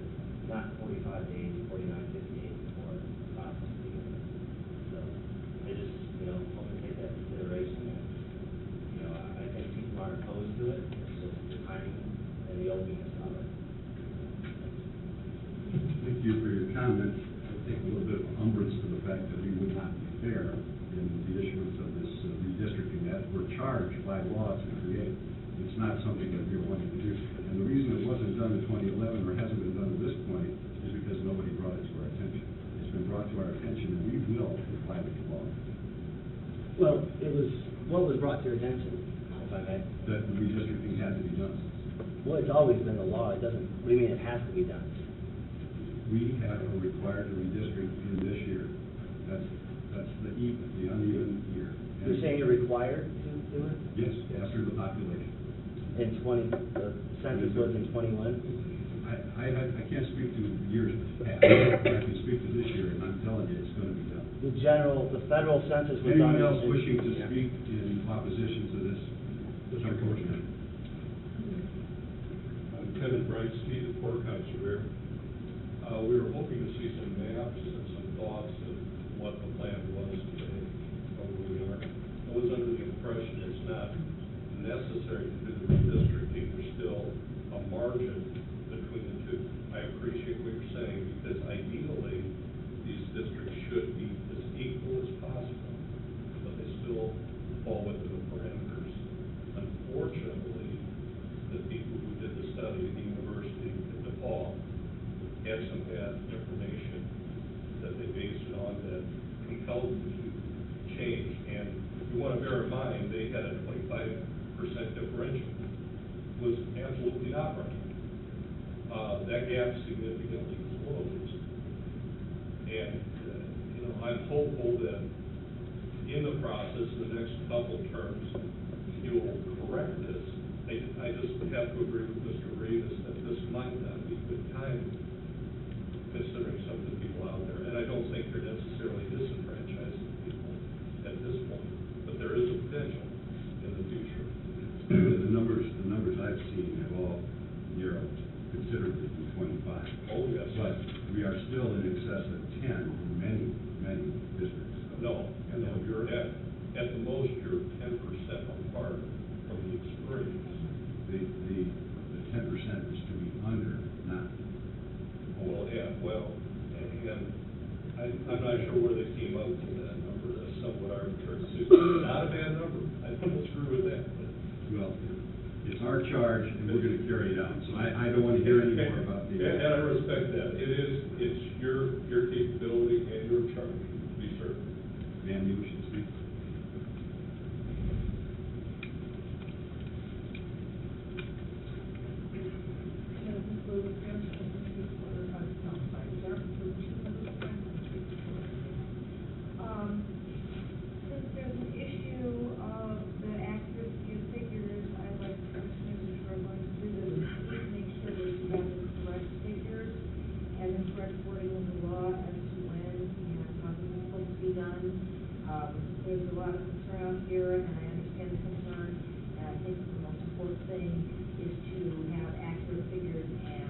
S13: not 45 days, 49, 50 days before the process begins. So, I just, you know, hope to take that into consideration, and, you know, I think people aren't opposed to it, it's just the timing and the openness of it.
S1: Thank you for your comments. I take a little bit of umbrance to the fact that we would not be fair in the issuance of this redistricting that we're charged by law to create. It's not something that we're wanting to do. And the reason it wasn't done in 2011 or hasn't been done at this point is because nobody brought it to our attention. It's been brought to our attention, and we will comply with the law.
S13: Well, what was brought to your attention, if I may?
S1: That the redistricting had to be done.
S13: Well, it's always been the law, it doesn't, what do you mean it has to be done?
S1: We are required to redistrict in this year. That's the uneven year.
S13: You're saying you're required to do it?
S1: Yes, after the population.
S13: In the census was in 21?
S1: I can't speak to years past. I can speak to this year, and I'm telling you, it's gonna be done.
S13: The federal census was done.
S1: Anyone else wishing to speak in opposition to this? Unfortunate.
S14: I'm Kevin Brightspeed, the Porter County Surveyor. We were hoping to see some maps and some thoughts of what the plan was today, or where we are. I was under the impression it's not necessary to do the redistricting. There's still a margin between the two. I appreciate what you're saying, because ideally, these districts should be as equal as possible, but they still fall within the parameters. Unfortunately, the people who did the study at the University of DePaul had some bad information that they based it on that compelled them to change. And you want to bear in mind, they had a 25% differential. It was absolutely not right. That gap significantly closed. And, you know, I'm hopeful that in the process, in the next couple terms, you will correct this. I just have to agree with Mr. Rivas that this might not be good timing, considering some of the people out there. And I don't think they're necessarily disenfranchising people at this point, but there is a potential in the future.
S1: The numbers I've seen have all narrowed considerably from 25.
S14: Oh, yes.
S1: But we are still in excess of 10 in many districts.
S14: No, you're at the most, you're 10% apart from the experience.
S1: The 10% is to be under, not.
S14: Well, yeah, well, and I'm not sure where they came up with that number. That's somewhat arbitrary. Not a bad number. I don't disagree with that. But.
S1: Well, it's our charge, and we're going to carry it out. So I don't want to hear any more about the.
S14: And I respect that. It's your capability and your charge, to be certain.
S1: Ma'am, you wish to speak?
S10: Since there's an issue of the accuracy of figures, I'd like to commissioners who are going to do this, please make sure that you have the correct figures and the correct wording of the law as to when and how this is supposed to be done. There's a lot of concern out here, and I understand the concern, and I think the most important thing is to have accurate figures and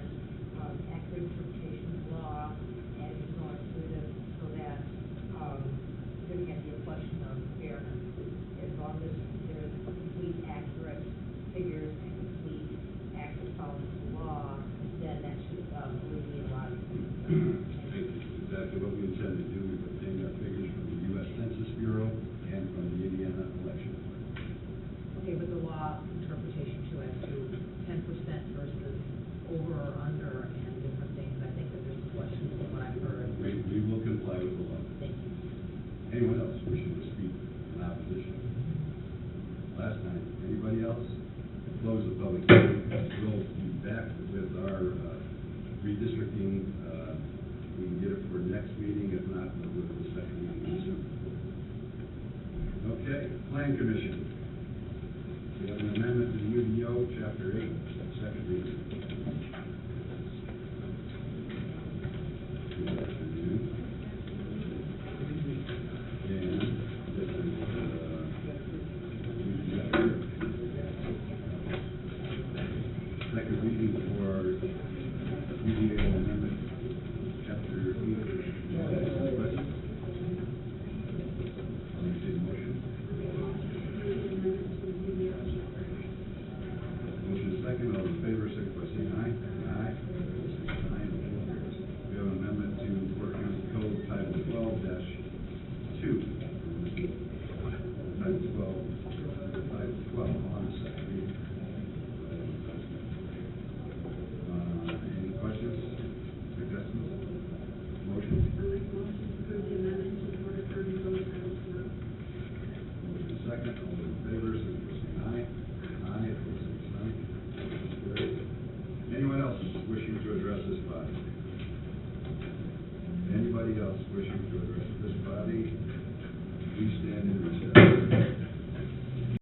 S10: accurate interpretation of law as you're going through this, so that there can't be a question of fairness. As long as there's complete accurate figures and complete accurate following of the law, then that should alleviate a lot of concerns.
S1: Exactly what we intend to do. We've obtained our figures from the U.S. Census Bureau and from the Indiana Election Board. anybody else wishing to address this body, we stand in recess.